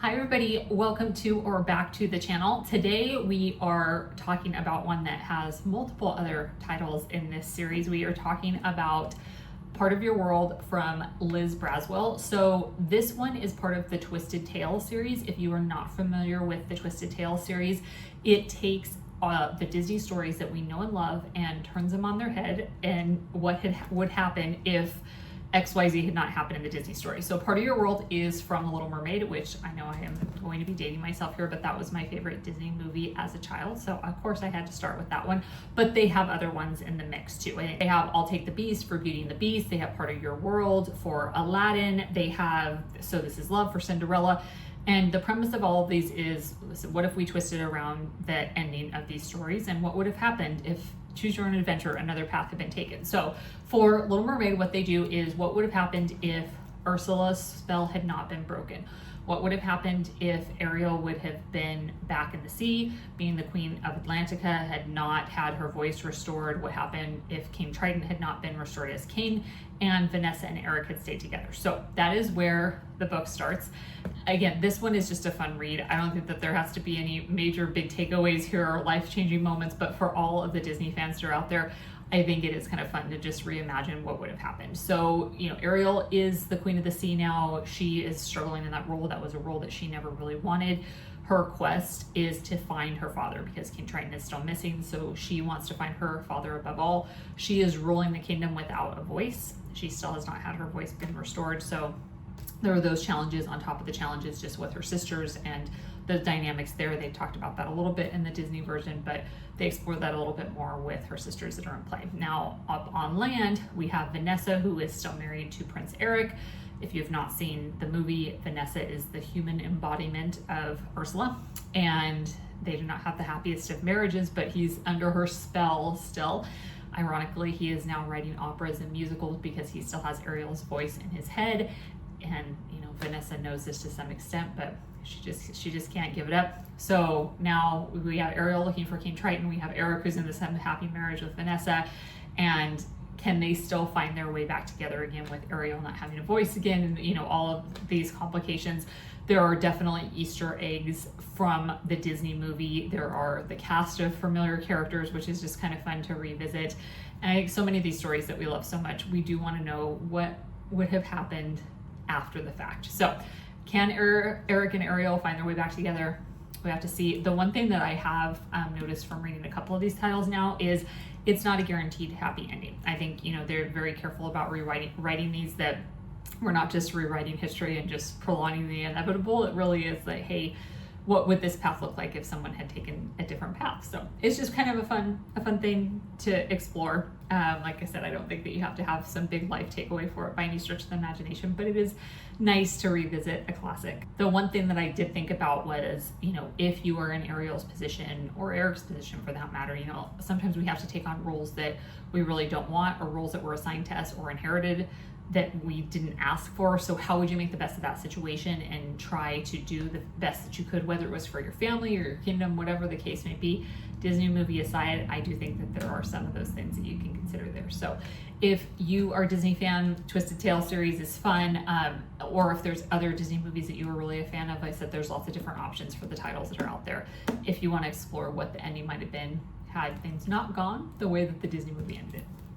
Hi everybody, welcome to or back to the channel. Today we are talking about one that has multiple other titles in this series. We are talking about Part of Your World from Liz Braswell. So this one is part of the Twisted Tale series. If you are not familiar with the Twisted Tale series, it takes the Disney stories that we know and love and turns them on their head and what would happen if XYZ had not happened in the Disney story. So Part of Your World is from The Little Mermaid, which I know I am going to be dating myself here, but that was my favorite Disney movie as a child. So of course I had to start with that one, but they have other ones in the mix too. They have I'll Take the Beast for Beauty and the Beast. They have Part of Your World for Aladdin. They have So This Is Love for Cinderella. And the premise of all of these is, listen, what if we twisted around the ending of these stories and what would have happened if Choose Your Own Adventure, another path had been taken? So for Little Mermaid, what they do is what would have happened if Ursula's spell had not been broken? What would have happened if Ariel would have been back in the sea, being the Queen of Atlantica, had not had her voice restored? What happened if King Triton had not been restored as king, and Vanessa and Eric had stayed together? So that is where the book starts. Again, this one is just a fun read. I don't think that there has to be any major big takeaways here or life-changing moments, but for all of the Disney fans that are out there, I think it is kind of fun to just reimagine what would have happened. So, Ariel is the Queen of the Sea now. She is struggling in that role. That was a role that she never really wanted. Her quest is to find her father because King Triton is still missing. So she wants to find her father above all. She is ruling the kingdom without a voice. She still has not had her voice been restored. So there are those challenges on top of the challenges just with her sisters and the dynamics there. They talked about that a little bit in the Disney version, but they explored that a little bit more with her sisters that are in play. Now, up on land, we have Vanessa, who is still married to Prince Eric. If you have not seen the movie, Vanessa is the human embodiment of Ursula, and they do not have the happiest of marriages, but he's under her spell still. Ironically, he is now writing operas and musicals because he still has Ariel's voice in his head. And Vanessa knows this to some extent, but she just can't give it up. So now we have Ariel looking for King Triton. We have Eric, who's in this unhappy marriage with Vanessa, and can they still find their way back together again with Ariel not having a voice again, and all of these complications. There are definitely Easter eggs from the Disney movie. There are the cast of familiar characters, which is just kind of fun to revisit. And I think so many of these stories that we love so much, we do want to know what would have happened after the fact. So can Eric and Ariel find their way back together? We have to see. The one thing that I have noticed from reading a couple of these titles now is it's not a guaranteed happy ending. I think they're very careful about writing these, that we're not just rewriting history and just prolonging the inevitable. It really is like, hey, what would this path look like if someone had taken a different path? So it's just kind of a fun thing to explore. Like I said, I don't think that you have to have some big life takeaway for it by any stretch of the imagination, but it is nice to revisit a classic. The one thing that I did think about was, if you are in Ariel's position or Eric's position for that matter, sometimes we have to take on roles that we really don't want, or roles that were assigned to us or inherited that we didn't ask for. So how would you make the best of that situation and try to do the best that you could, whether it was for your family or your kingdom, whatever the case may be? Disney movie aside, I do think that there are some of those things that you can consider there. So if you are a Disney fan, Twisted Tale series is fun, or if there's other Disney movies that you were really a fan of, like I said, there's lots of different options for the titles that are out there if you want to explore what the ending might have been had things not gone the way that the Disney movie ended.